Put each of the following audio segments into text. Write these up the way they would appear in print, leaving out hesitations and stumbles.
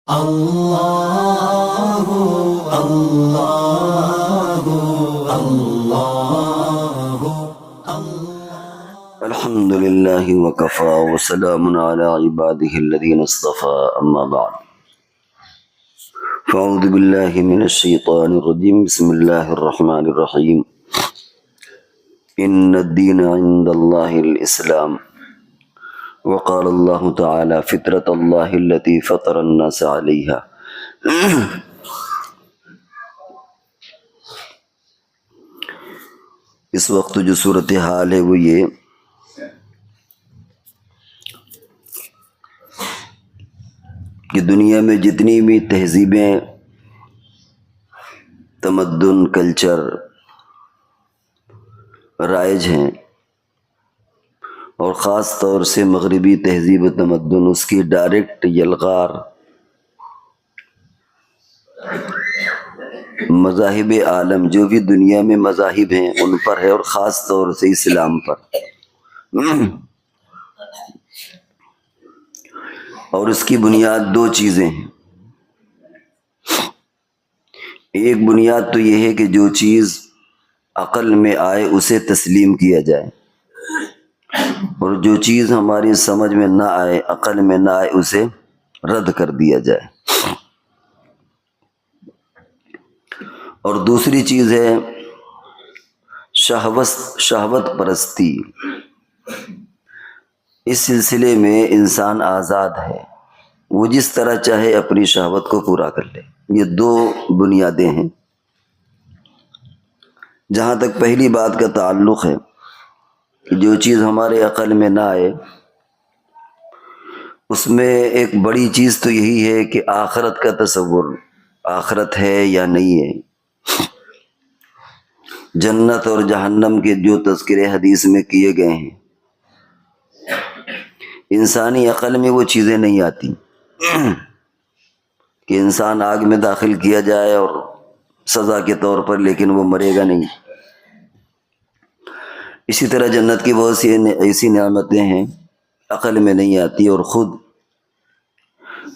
اللہ اللہ اللہ الحمد للہ وکفا وسلام علی عبادہ الذین اصطفى اما بعد فاعوذ باللہ من الشیطان الرجیم بسم اللہ الرحمن الرحیم ان الدین عند اللہ الاسلام وقال اللہ تعالی فطرۃ اللہ التي فطر الناس علیہا۔ اس وقت جو صورتحال ہے وہ یہ کہ دنیا میں جتنی بھی تہذیبیں، تمدن، کلچر رائج ہیں، اور خاص طور سے مغربی تہذیب و تمدن، اس کی ڈائریکٹ یلغار مذاہب عالم، جو بھی دنیا میں مذاہب ہیں ان پر ہے، اور خاص طور سے اسلام پر۔ اور اس کی بنیاد دو چیزیں ہیں۔ ایک بنیاد تو یہ ہے کہ جو چیز عقل میں آئے اسے تسلیم کیا جائے، اور جو چیز ہماری سمجھ میں نہ آئے، عقل میں نہ آئے، اسے رد کر دیا جائے۔ اور دوسری چیز ہے شہوت پرستی۔ اس سلسلے میں انسان آزاد ہے، وہ جس طرح چاہے اپنی شہوت کو پورا کر لے۔ یہ دو بنیادیں ہیں۔ جہاں تک پہلی بات کا تعلق ہے کہ جو چیز ہمارے عقل میں نہ آئے، اس میں ایک بڑی چیز تو یہی ہے کہ آخرت کا تصور، آخرت ہے یا نہیں ہے، جنت اور جہنم کے جو تذکرے حدیث میں کیے گئے ہیں، انسانی عقل میں وہ چیزیں نہیں آتی کہ انسان آگ میں داخل کیا جائے اور سزا کے طور پر، لیکن وہ مرے گا نہیں۔ اسی طرح جنت کی بہت سی ایسی نعمتیں ہیں عقل میں نہیں آتی، اور خود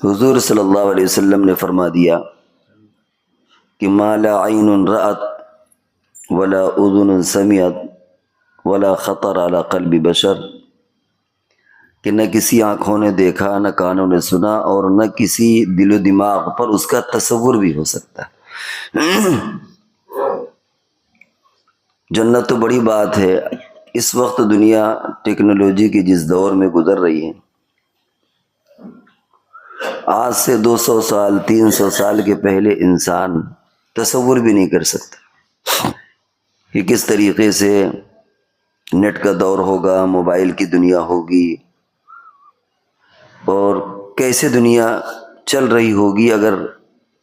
حضور صلی اللہ علیہ وسلم نے فرما دیا کہ ما لا عین رأت ولا اذن سمعت ولا خطر علی قلب بشر، کہ نہ کسی آنکھوں نے دیکھا، نہ کانوں نے سنا، اور نہ کسی دل و دماغ پر اس کا تصور بھی ہو سکتا ہے۔ جنت تو بڑی بات ہے۔ اس وقت دنیا ٹیکنالوجی کی جس دور میں گزر رہی ہے، آج سے 200 سال 300 سال کے پہلے انسان تصور بھی نہیں کر سکتا کہ کس طریقے سے نیٹ کا دور ہوگا، موبائل کی دنیا ہوگی، اور کیسے دنیا چل رہی ہوگی۔ اگر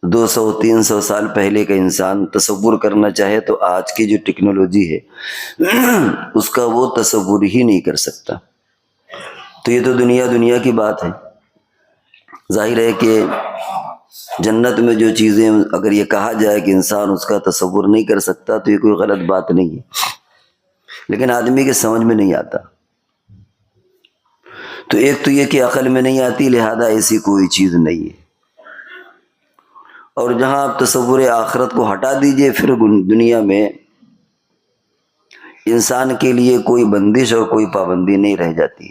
200-300 سال پہلے کا انسان تصور کرنا چاہے تو آج کی جو ٹیکنالوجی ہے اس کا وہ تصور ہی نہیں کر سکتا۔ تو یہ تو دنیا کی بات ہے۔ ظاہر ہے کہ جنت میں جو چیزیں، اگر یہ کہا جائے کہ انسان اس کا تصور نہیں کر سکتا تو یہ کوئی غلط بات نہیں ہے، لیکن آدمی کے سمجھ میں نہیں آتا۔ تو ایک تو یہ کہ عقل میں نہیں آتی، لہذا ایسی کوئی چیز نہیں ہے۔ اور جہاں آپ تصور آخرت کو ہٹا دیجئے، پھر دنیا میں انسان کے لیے کوئی بندش اور کوئی پابندی نہیں رہ جاتی۔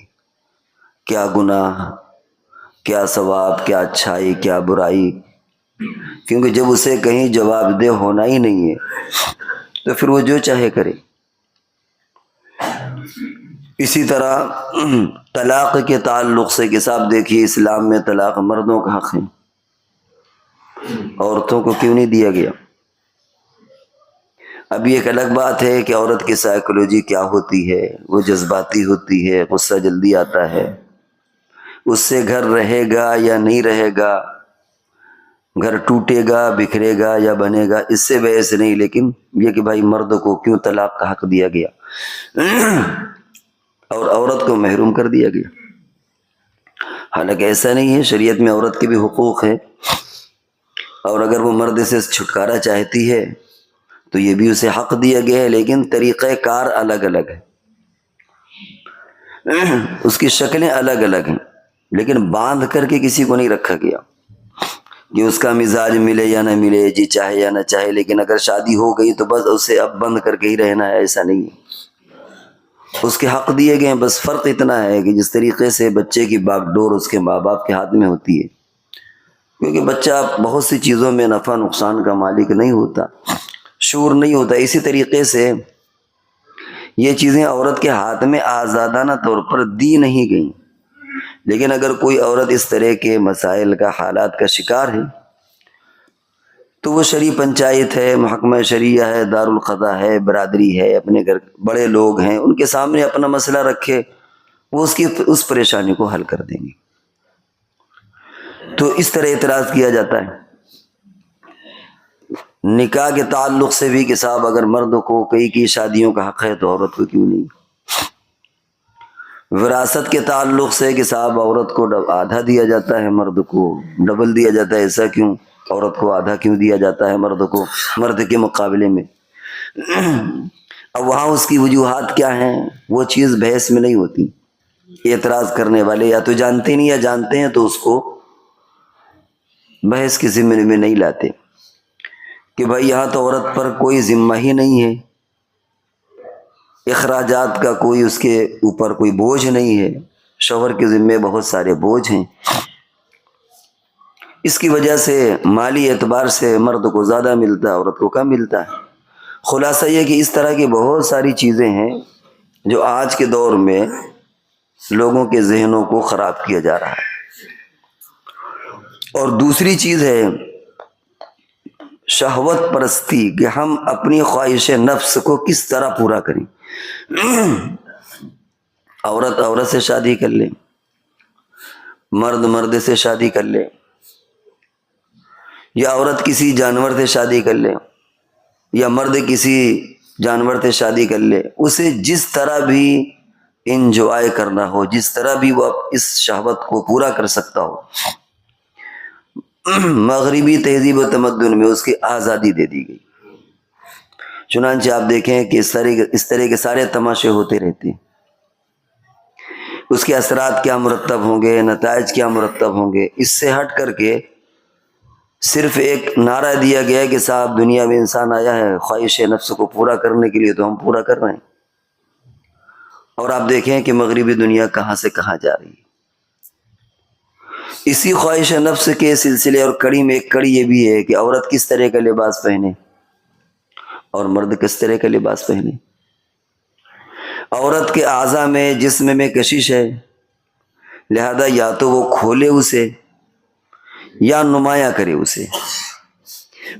کیا گناہ، کیا ثواب، کیا اچھائی، کیا برائی، کیونکہ جب اسے کہیں جواب دہ ہونا ہی نہیں ہے تو پھر وہ جو چاہے کرے۔ اسی طرح طلاق کے تعلق سے کہ صاحب دیکھیے، اسلام میں طلاق مردوں کا حق ہے، عورتوں کو کیوں نہیں دیا گیا؟ اب یہ ایک الگ بات ہے کہ عورت کی سائیکولوجی کیا ہوتی ہے، وہ جذباتی ہوتی ہے، غصہ جلدی آتا ہے، اس سے گھر رہے گا یا نہیں رہے گا، گھر ٹوٹے گا، بکھرے گا یا بنے گا، اس سے بحث نہیں، لیکن یہ کہ بھائی مرد کو کیوں طلاق کا حق دیا گیا اور عورت کو محروم کر دیا گیا؟ حالانکہ ایسا نہیں ہے، شریعت میں عورت کے بھی حقوق ہیں، اور اگر وہ مرد سے چھٹکارا چاہتی ہے تو یہ بھی اسے حق دیا گیا ہے، لیکن طریقہ کار الگ الگ ہے، اس کی شکلیں الگ الگ ہیں، لیکن باندھ کر کے کسی کو نہیں رکھا گیا۔ کہ اس کا مزاج ملے یا نہ ملے، جی چاہے یا نہ چاہے، لیکن اگر شادی ہو گئی تو بس اسے اب بند کر کے ہی رہنا ہے، ایسا نہیں ہے۔ اس کے حق دیے گئے ہیں، بس فرق اتنا ہے کہ جس طریقے سے بچے کی باغ ڈور اس کے ماں باپ کے ہاتھ میں ہوتی ہے، کیونکہ بچہ بہت سی چیزوں میں نفع نقصان کا مالک نہیں ہوتا، شعور نہیں ہوتا، اسی طریقے سے یہ چیزیں عورت کے ہاتھ میں آزادانہ طور پر دی نہیں گئیں۔ لیکن اگر کوئی عورت اس طرح کے مسائل کا، حالات کا شکار ہے، تو وہ شرعی پنچایت ہے، محکمہ شریعہ ہے، دارالقضا ہے، برادری ہے، اپنے گھر بڑے لوگ ہیں، ان کے سامنے اپنا مسئلہ رکھے، وہ اس پریشانی کو حل کر دیں گے۔ تو اس طرح اعتراض کیا جاتا ہے۔ نکاح کے تعلق سے بھی کہ صاحب اگر مرد کو کئی شادیوں کا حق ہے تو عورت کو کیوں نہیں؟ وراثت کے تعلق سے کہ صاحب عورت کو آدھا دیا جاتا ہے، مرد کو ڈبل دیا جاتا ہے، ایسا کیوں؟ عورت کو آدھا کیوں دیا جاتا ہے مرد کو مرد کے مقابلے میں؟ اب وہاں اس کی وجوہات کیا ہیں، وہ چیز بحث میں نہیں ہوتی۔ اعتراض کرنے والے یا تو جانتے نہیں یا جانتے ہیں تو اس کو بحث کے ذمے میں نہیں لاتے کہ بھائی یہاں تو عورت پر کوئی ذمہ ہی نہیں ہے، اخراجات کا کوئی اس کے اوپر کوئی بوجھ نہیں ہے، شوہر کے ذمے بہت سارے بوجھ ہیں، اس کی وجہ سے مالی اعتبار سے مرد کو زیادہ ملتا ہے، عورت کو کم ملتا ہے۔ خلاصہ یہ کہ اس طرح کی بہت ساری چیزیں ہیں جو آج کے دور میں لوگوں کے ذہنوں کو خراب کیا جا رہا ہے۔ اور دوسری چیز ہے شہوت پرستی، کہ ہم اپنی خواہش نفس کو کس طرح پورا کریں۔ عورت سے شادی کر لے، مرد سے شادی کر لے، یا عورت کسی جانور سے شادی کر لے، یا مرد کسی جانور سے شادی کر لے، اسے جس طرح بھی انجوائے کرنا ہو، جس طرح بھی وہ اس شہوت کو پورا کر سکتا ہو، مغربی تہذیب و تمدن میں اس کی آزادی دے دی گئی۔ چنانچہ آپ دیکھیں کہ اس طرح کے سارے تماشے ہوتے رہتے ہیں، اس کے اثرات کیا مرتب ہوں گے، نتائج کیا مرتب ہوں گے، اس سے ہٹ کر کے صرف ایک نعرہ دیا گیا ہے کہ صاحب دنیا میں انسان آیا ہے خواہش نفس کو پورا کرنے کے لیے، تو ہم پورا کر رہے ہیں۔ اور آپ دیکھیں کہ مغربی دنیا کہاں سے کہاں جا رہی ہے۔ اسی خواہش نفس کے سلسلے اور کڑی میں ایک کڑی یہ بھی ہے کہ عورت کس طرح کا لباس پہنے اور مرد کس طرح کا لباس پہنے۔ عورت کے اعضاء میں، جسم میں کشش ہے، لہذا یا تو وہ کھولے اسے یا نمایاں کرے اسے۔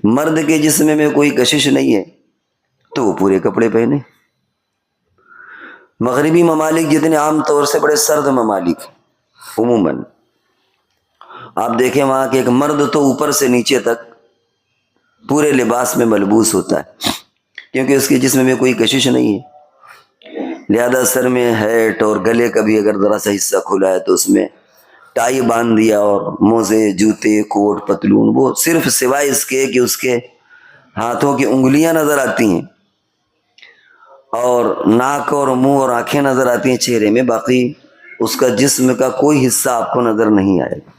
مرد کے جسم میں کوئی کشش نہیں ہے تو وہ پورے کپڑے پہنے۔ مغربی ممالک جتنے عام طور سے بڑے سرد ممالک عموماً، آپ دیکھیں وہاں کہ ایک مرد تو اوپر سے نیچے تک پورے لباس میں ملبوس ہوتا ہے، کیونکہ اس کے جسم میں کوئی کشش نہیں ہے، لہذا سر میں ہیٹ اور گلے کا بھی اگر ذرا سا حصہ کھلا ہے تو اس میں ٹائی باندھ دیا، اور موزے، جوتے، کوٹ، پتلون، وہ صرف سوائے اس کے کہ اس کے ہاتھوں کی انگلیاں نظر آتی ہیں اور ناک اور منہ اور آنکھیں نظر آتی ہیں چہرے میں، باقی اس کا جسم کا کوئی حصہ آپ کو نظر نہیں آئے گا۔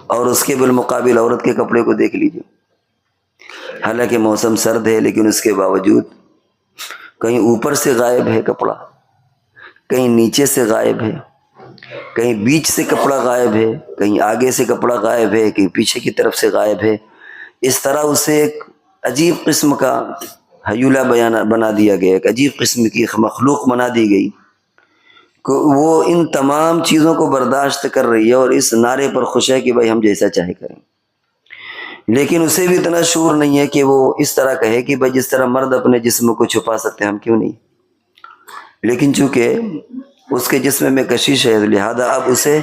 اور اس کے بالمقابل عورت کے کپڑے کو دیکھ لیجیے، حالانکہ موسم سرد ہے لیکن اس کے باوجود کہیں اوپر سے غائب ہے کپڑا، کہیں نیچے سے غائب ہے، کہیں بیچ سے کپڑا غائب ہے، کہیں آگے سے کپڑا غائب ہے، کہیں پیچھے کی طرف سے غائب ہے۔ اس طرح اسے ایک عجیب قسم کا ہیولہ بنا دیا گیا، ایک عجیب قسم کی مخلوق بنا دی گئی کہ وہ ان تمام چیزوں کو برداشت کر رہی ہے اور اس نعرے پر خوش ہے کہ بھائی ہم جیسا چاہے کریں، لیکن اسے بھی اتنا شعور نہیں ہے کہ وہ اس طرح کہے کہ بھائی جس طرح مرد اپنے جسم کو چھپا سکتے ہیں ہم کیوں نہیں۔ لیکن چونکہ اس کے جسم میں کشش ہے لہذا اب اسے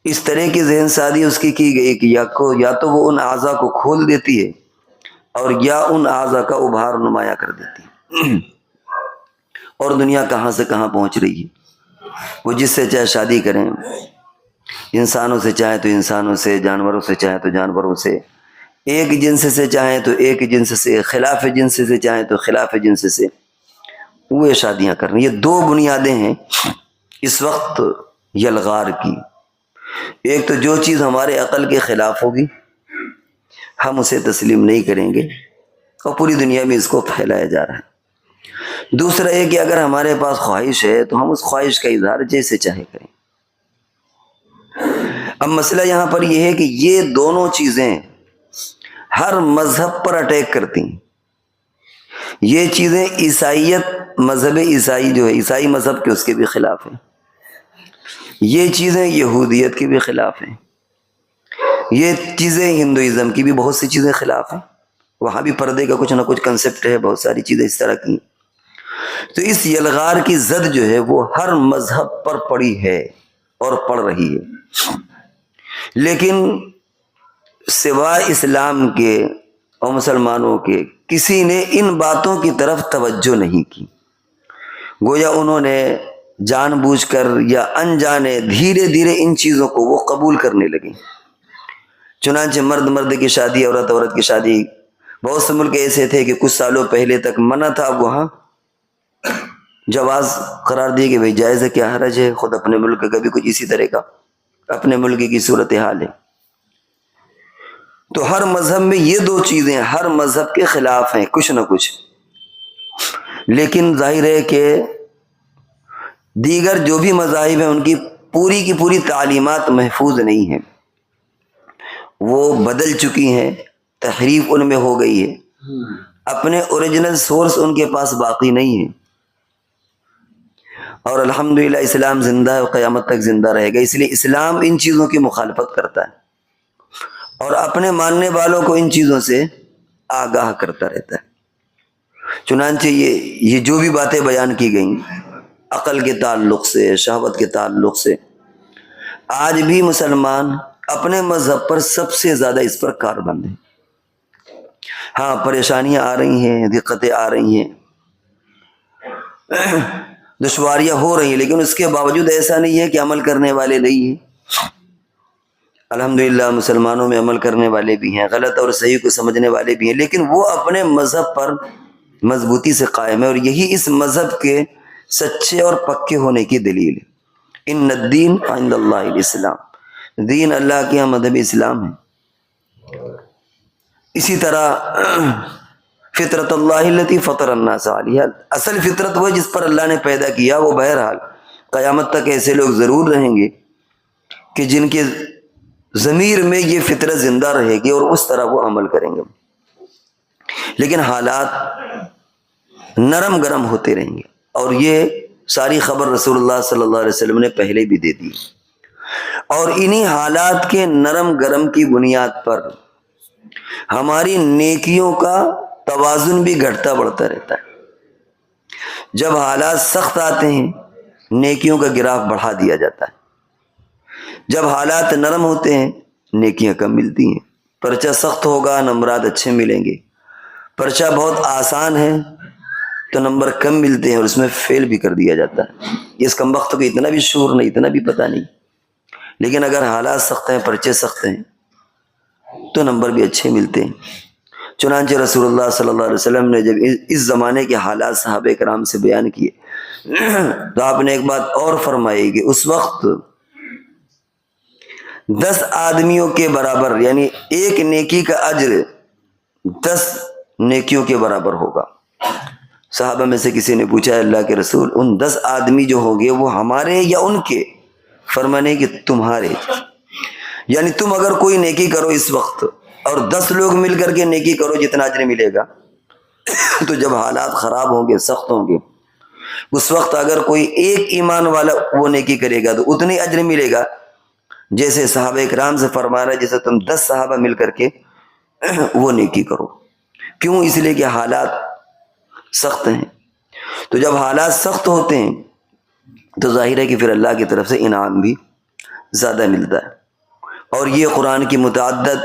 اس طرح کی ذہن سازی اس کی گئی کہ یا تو وہ ان اعضاء کو کھول دیتی ہے اور یا ان اعضاء کا ابھار نمایاں کر دیتی ہے۔ اور دنیا کہاں سے کہاں پہنچ رہی ہے، وہ جس سے چاہے شادی کریں، انسانوں سے چاہے تو انسانوں سے، جانوروں سے چاہے تو جانوروں سے، ایک جنس سے چاہیں تو ایک جنس سے، خلاف جنس سے چاہیں تو خلاف جنس سے، وہ شادیاں کرنی۔ یہ دو بنیادیں ہیں اس وقت یلغار کی، ایک تو جو چیز ہمارے عقل کے خلاف ہوگی ہم اسے تسلیم نہیں کریں گے اور پوری دنیا میں اس کو پھیلایا جا رہا ہے۔ دوسرا یہ کہ اگر ہمارے پاس خواہش ہے تو ہم اس خواہش کا اظہار جیسے چاہے کریں۔ اب مسئلہ یہاں پر یہ ہے کہ یہ دونوں چیزیں ہر مذہب پر اٹیک کرتی ہیں۔ یہ چیزیں عیسائیت، مذہب عیسائی جو ہے، عیسائی مذہب کے اس کے بھی خلاف ہیں۔ یہ چیزیں یہودیت کے بھی خلاف ہیں۔ یہ چیزیں ہندوازم کی بھی بہت سی چیزیں خلاف ہیں۔ وہاں بھی پردے کا کچھ نہ کچھ کنسپٹ ہے، بہت ساری چیزیں اس طرح کی۔ تو اس یلغار کی زد جو ہے وہ ہر مذہب پر پڑی ہے اور پڑ رہی ہے، لیکن سوائے اسلام کے اور مسلمانوں کے کسی نے ان باتوں کی طرف توجہ نہیں کی۔ گویا انہوں نے جان بوجھ کر یا انجانے دھیرے دھیرے ان چیزوں کو وہ قبول کرنے لگے۔ چنانچہ مرد مرد کی شادی، عورت عورت کی شادی، بہت سے ملک ایسے تھے کہ کچھ سالوں پہلے تک منع تھا، اب وہاں جواز قرار دیے کہ بھئی جائز ہے، کیا حرج ہے، خود اپنے ملک کا بھی کچھ اسی طرح کا اپنے ملک کی صورتحال ہے۔ تو ہر مذہب میں یہ دو چیزیں ہر مذہب کے خلاف ہیں کچھ نہ کچھ، لیکن ظاہر ہے کہ دیگر جو بھی مذاہب ہیں ان کی پوری تعلیمات محفوظ نہیں ہیں، وہ بدل چکی ہیں، تحریف ان میں ہو گئی ہے، اپنے اوریجنل سورس ان کے پاس باقی نہیں ہے۔ اور الحمدللہ اسلام زندہ ہے اور قیامت تک زندہ رہے گا، اس لیے اسلام ان چیزوں کی مخالفت کرتا ہے اور اپنے ماننے والوں کو ان چیزوں سے آگاہ کرتا رہتا ہے۔ چنانچہ یہ جو بھی باتیں بیان کی گئیں عقل کے تعلق سے، شہوت کے تعلق سے، آج بھی مسلمان اپنے مذہب پر سب سے زیادہ اس پر کاربند ہیں۔ ہاں پریشانیاں آ رہی ہیں، دقتیں آ رہی ہیں، دشواریاں ہو رہی ہیں، لیکن اس کے باوجود ایسا نہیں ہے کہ عمل کرنے والے نہیں ہیں۔ الحمدللہ مسلمانوں میں عمل کرنے والے بھی ہیں، غلط اور صحیح کو سمجھنے والے بھی ہیں، لیکن وہ اپنے مذہب پر مضبوطی سے قائم ہے، اور یہی اس مذہب کے سچے اور پکے ہونے کی دلیل ہے۔ ان الدین عند اللہ الاسلام، دین اللہ کے یہاں مذہب اسلام ہے۔ اسی طرح فطرت اللہ التی فطر الناس علیہا، اصل فطرت وہ جس پر اللہ نے پیدا کیا، وہ بہرحال قیامت تک ایسے لوگ ضرور رہیں گے کہ جن کے ضمیر میں یہ فطرت زندہ رہے گی اور اس طرح وہ عمل کریں گے، لیکن حالات نرم گرم ہوتے رہیں گے، اور یہ ساری خبر رسول اللہ صلی اللہ علیہ وسلم نے پہلے بھی دے دی، اور انہی حالات کے نرم گرم کی بنیاد پر ہماری نیکیوں کا توازن بھی گھٹتا بڑھتا رہتا ہے۔ جب حالات سخت آتے ہیں نیکیوں کا گراف بڑھا دیا جاتا ہے، جب حالات نرم ہوتے ہیں نیکیاں کم ملتی ہیں۔ پرچہ سخت ہوگا نمبرات اچھے ملیں گے، پرچہ بہت آسان ہے تو نمبر کم ملتے ہیں اور اس میں فیل بھی کر دیا جاتا ہے۔ اس کم وقت کو اتنا بھی شعور نہیں، اتنا بھی پتہ نہیں، لیکن اگر حالات سخت ہیں، پرچے سخت ہیں تو نمبر بھی اچھے ملتے ہیں۔ چنانچہ رسول اللہ صلی اللہ علیہ وسلم نے جب اس زمانے کے حالات صحابہ کرام سے بیان کیے تو آپ نے ایک بات اور فرمائی کہ اس وقت 10 آدمیوں کے برابر، یعنی ایک نیکی کا اجر 10 نیکیوں کے برابر ہوگا۔ صحابہ میں سے کسی نے پوچھا اللہ کے رسول ان 10 آدمی جو ہوں گے وہ ہمارے یا ان کے؟ فرمانے کہ تمہارے، یعنی تم اگر کوئی نیکی کرو اس وقت اور 10 لوگ مل کر کے نیکی کرو جتنا اجر ملے گا، تو جب حالات خراب ہوں گے، سخت ہوں گے، اس وقت اگر کوئی ایک ایمان والا وہ نیکی کرے گا تو اتنی اجر ملے گا جیسے صحابہ کرام سے فرما رہا ہے جیسے تم 10 صحابہ مل کر کے وہ نیکی کرو۔ کیوں؟ اس لیے کہ حالات سخت ہیں۔ تو جب حالات سخت ہوتے ہیں تو ظاہر ہے کہ پھر اللہ کی طرف سے انعام بھی زیادہ ملتا ہے، اور یہ قرآن کی متعدد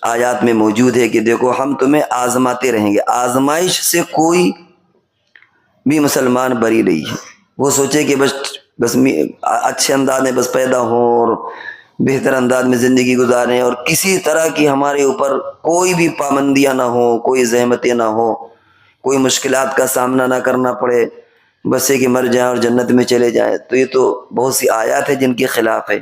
آیات میں موجود ہے کہ دیکھو ہم تمہیں آزماتے رہیں گے۔ آزمائش سے کوئی بھی مسلمان بری نہیں ہے۔ وہ سوچے کہ بس اچھے انداز میں بس پیدا ہوں اور بہتر انداز میں زندگی گزاریں، اور کسی طرح کی ہمارے اوپر کوئی بھی پابندیاں نہ ہوں، کوئی زحمتیں نہ ہوں، کوئی مشکلات کا سامنا نہ کرنا پڑے، بس ہے کہ مر جائیں اور جنت میں چلے جائیں۔ تو یہ تو بہت سی آیات ہیں جن کے خلاف ہے۔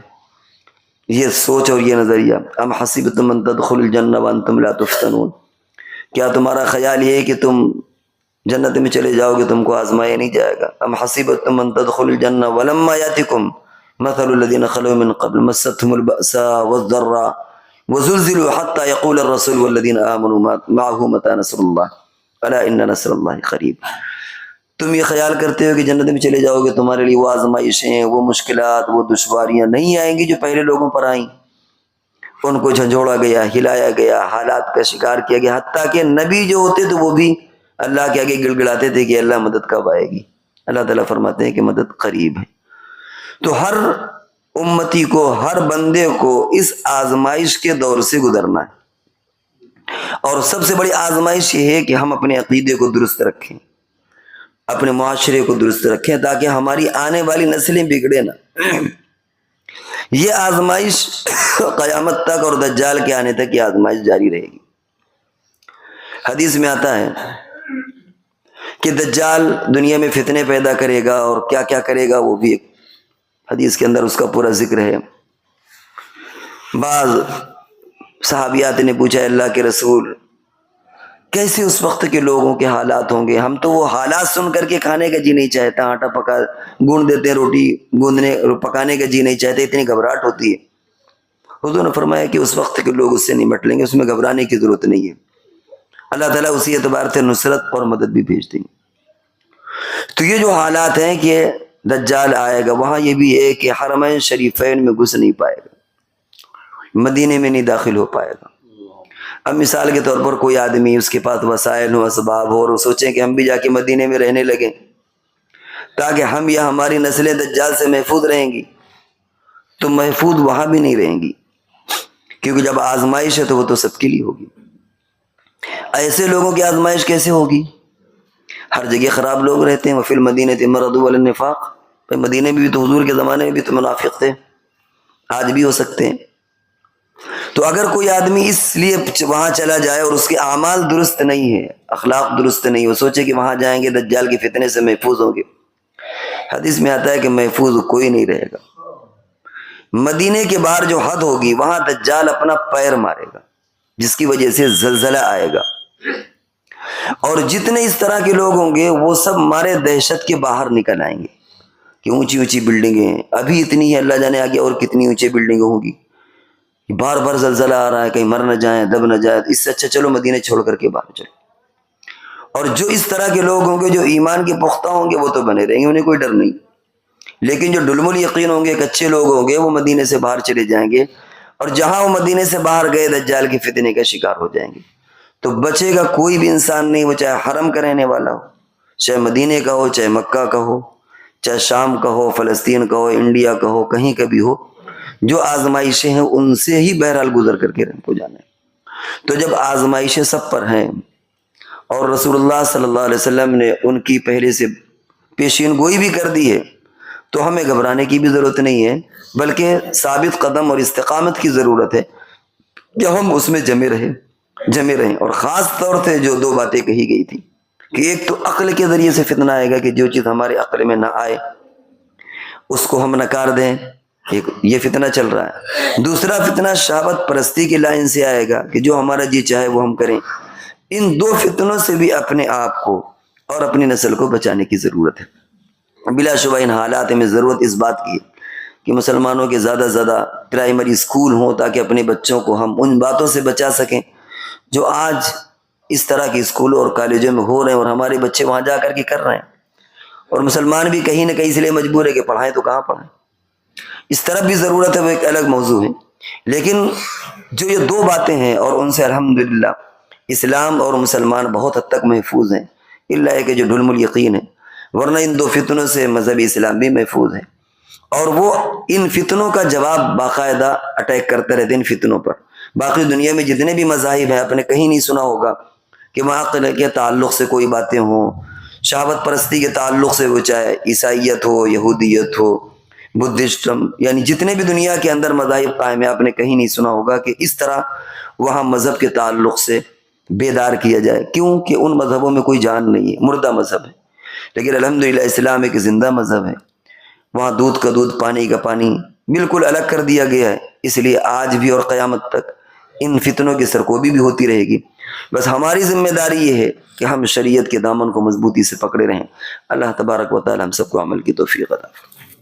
یہ سوچ اور یہ نظریہ، ام حسبتم ان تدخلوا الجنہ وانتم لا تفتنون، کیا تمہارا خیال یہ ہے کہ تم جنت میں چلے جاؤ گے، تم کو آزمایا نہیں جائے گا؟ ام حسبتم ان تدخلوا الجنہ ولما یاتکم مثل الذین خلوا من قبل مستهم البأساء والضراء وزلزلوا حتى يقول الرسول والذین آمنوا معه متى نصر اللہ الا ان نصر اللہ قریب۔ تم یہ خیال کرتے ہو کہ جنت میں چلے جاؤ گے، تمہارے لیے وہ آزمائشیں، وہ مشکلات، وہ دشواریاں نہیں آئیں گی جو پہلے لوگوں پر آئیں۔ ان کو جھنجھوڑا گیا، ہلایا گیا، حالات کا شکار کیا گیا، حتیٰ کہ نبی جو ہوتے تو وہ بھی اللہ کے آگے گڑ گڑاتے تھے کہ اللہ مدد کب آئے گی۔ اللہ تعالیٰ فرماتے ہیں کہ مدد قریب ہے۔ تو ہر امتی کو، ہر بندے کو اس آزمائش کے دور سے گزرنا ہے، اور سب سے بڑی آزمائش یہ ہے کہ ہم اپنے عقیدے کو درست رکھیں، اپنے معاشرے کو درست رکھیں، تاکہ ہماری آنے والی نسلیں بگڑے نہ۔ یہ آزمائش قیامت تک اور دجال کے آنے تک یہ آزمائش جاری رہے گی۔ حدیث میں آتا ہے کہ دجال دنیا میں فتنے پیدا کرے گا، اور کیا کیا کرے گا وہ بھی ایک حدیث کے اندر اس کا پورا ذکر ہے۔ بعض صحابیات نے پوچھا اللہ کے رسول کیسے اس وقت کے لوگوں کے حالات ہوں گے؟ ہم تو وہ حالات سن کر کے کھانے کا جی نہیں چاہتا، آٹا پکا گوندھ دیتے ہیں، روٹی گوندنے پکانے کا جی نہیں چاہتے، اتنی گھبراہٹ ہوتی ہے۔ حضور نے فرمایا کہ اس وقت کے لوگ اس سے نمٹ لیں گے، اس میں گھبرانے کی ضرورت نہیں ہے، اللہ تعالیٰ اسی اعتبار سے نصرت اور مدد بھی بھیج دیں گے۔ تو یہ جو حالات ہیں کہ دجال آئے گا، وہاں یہ بھی ہے کہ حرمین شریفین میں گھس نہیں پائے گا، مدینے میں نہیں داخل ہو پائے گا۔ اب مثال کے طور پر کوئی آدمی، اس کے پاس وسائل ہو، اسباب ہو، اور وہ سوچیں کہ ہم بھی جا کے مدینے میں رہنے لگیں تاکہ ہم یا ہماری نسلیں دجال سے محفوظ رہیں گی، تو محفوظ وہاں بھی نہیں رہیں گی، کیونکہ جب آزمائش ہے تو وہ تو سب کے لیے ہوگی۔ ایسے لوگوں کی آزمائش کیسے ہوگی؟ ہر جگہ خراب لوگ رہتے ہیں، وفی المدینہ مرضوا علی النفاق، مدینے میں بھی تو حضور کے زمانے میں بھی تو منافق تھے، آج بھی ہو سکتے ہیں۔ تو اگر کوئی آدمی اس لیے وہاں چلا جائے اور اس کے اعمال درست نہیں ہے، اخلاق درست نہیں، وہ سوچے کہ وہاں جائیں گے دجال کے فتنے سے محفوظ ہوں گے، حدیث میں آتا ہے کہ محفوظ کوئی نہیں رہے گا۔ مدینے کے باہر جو حد ہوگی وہاں دجال اپنا پیر مارے گا، جس کی وجہ سے زلزلہ آئے گا، اور جتنے اس طرح کے لوگ ہوں گے وہ سب مارے دہشت کے باہر نکل آئیں گے کہ اونچی اونچی بلڈنگیں، ابھی اتنی ہے، اللہ جانے آگے اور کتنی اونچی بلڈنگیں ہوں گی، بار بار زلزلہ آ رہا ہے، کہیں مر نہ جائیں، دب نہ جائیں، اس سے اچھا چلو مدینے چھوڑ کر کے باہر چلو۔ اور جو اس طرح کے لوگ ہوں گے، جو ایمان کے پختہ ہوں گے، وہ تو بنے رہیں گے، انہیں کوئی ڈر نہیں، لیکن جو ڈلم الیقین ہوں گے، کچے لوگ ہوں گے، وہ مدینے سے باہر چلے جائیں گے، اور جہاں وہ مدینے سے باہر گئے دجال کے فتنے کا شکار ہو جائیں گے۔ تو بچے گا کوئی بھی انسان نہیں، وہ چاہے حرم کا رہنے والا ہو، چاہے مدینے کا ہو، چاہے مکہ کا ہو، چاہے شام کا ہو، فلسطین کا ہو، انڈیا کا ہو، کہیں کا بھی ہو، جو آزمائشیں ہیں ان سے ہی بہرحال گزر کر کے کو جانا ہے۔ تو جب آزمائشیں سب پر ہیں اور رسول اللہ صلی اللہ علیہ وسلم نے ان کی پہلے سے پیشین گوئی بھی کر دی ہے، تو ہمیں گھبرانے کی بھی ضرورت نہیں ہے، بلکہ ثابت قدم اور استقامت کی ضرورت ہے کہ ہم اس میں جمے رہیں۔ اور خاص طور سے جو دو باتیں کہی گئی تھی کہ ایک تو عقل کے ذریعے سے فتنہ آئے گا کہ جو چیز ہمارے عقل میں نہ آئے اس کو ہم نکار دیں، یہ فتنہ چل رہا ہے۔ دوسرا فتنہ شہوت پرستی کی لائن سے آئے گا کہ جو ہمارا جی چاہے وہ ہم کریں۔ ان دو فتنوں سے بھی اپنے آپ کو اور اپنی نسل کو بچانے کی ضرورت ہے۔ بلا شبہ ان حالات میں ضرورت اس بات کی ہے کہ مسلمانوں کے زیادہ سے زیادہ پرائمری اسکول ہوں تاکہ اپنے بچوں کو ہم ان باتوں سے بچا سکیں جو آج اس طرح کے اسکولوں اور کالجوں میں ہو رہے ہیں اور ہمارے بچے وہاں جا کر کے کر رہے ہیں، اور مسلمان بھی کہیں نہ کہیں اس لیے مجبور ہے کہ پڑھائیں تو کہاں پڑھائیں، اس طرف بھی ضرورت ہے، وہ ایک الگ موضوع ہے۔ لیکن جو یہ دو باتیں ہیں اور ان سے الحمدللہ اسلام اور مسلمان بہت حد تک محفوظ ہیں، اللہ ہے کہ جو ڈلم الیقین ہے، ورنہ ان دو فتنوں سے مذہب اسلام بھی محفوظ ہے، اور وہ ان فتنوں کا جواب باقاعدہ اٹیک کرتے رہتے ہیں ان فتنوں پر۔ باقی دنیا میں جتنے بھی مذاہب ہیں آپ نے کہیں نہیں سنا ہوگا کہ وہاں عقل کے تعلق سے کوئی باتیں ہوں، شہوت پرستی کے تعلق سے، وہ چاہے عیسائیت ہو، یہودیت ہو، بدھسٹم، یعنی جتنے بھی دنیا کے اندر مذاہب قائم ہیں آپ نے کہیں نہیں سنا ہوگا کہ اس طرح وہاں مذہب کے تعلق سے بیدار کیا جائے، کیونکہ ان مذہبوں میں کوئی جان نہیں ہے، مردہ مذہب ہے۔ لیکن الحمدللہ اسلام ایک زندہ مذہب ہے، وہاں دودھ کا دودھ، پانی کا پانی، بالکل الگ کر دیا گیا ہے. اس لیے آج بھی اور قیامت تک ان فتنوں کی سرکوبی بھی ہوتی رہے گی. بس ہماری ذمہ داری یہ ہے کہ ہم شریعت کے دامن کو مضبوطی سے پکڑے رہیں. اللہ تبارک و تعالی ہم سب کو عمل کی توفیق عطا فرمائے.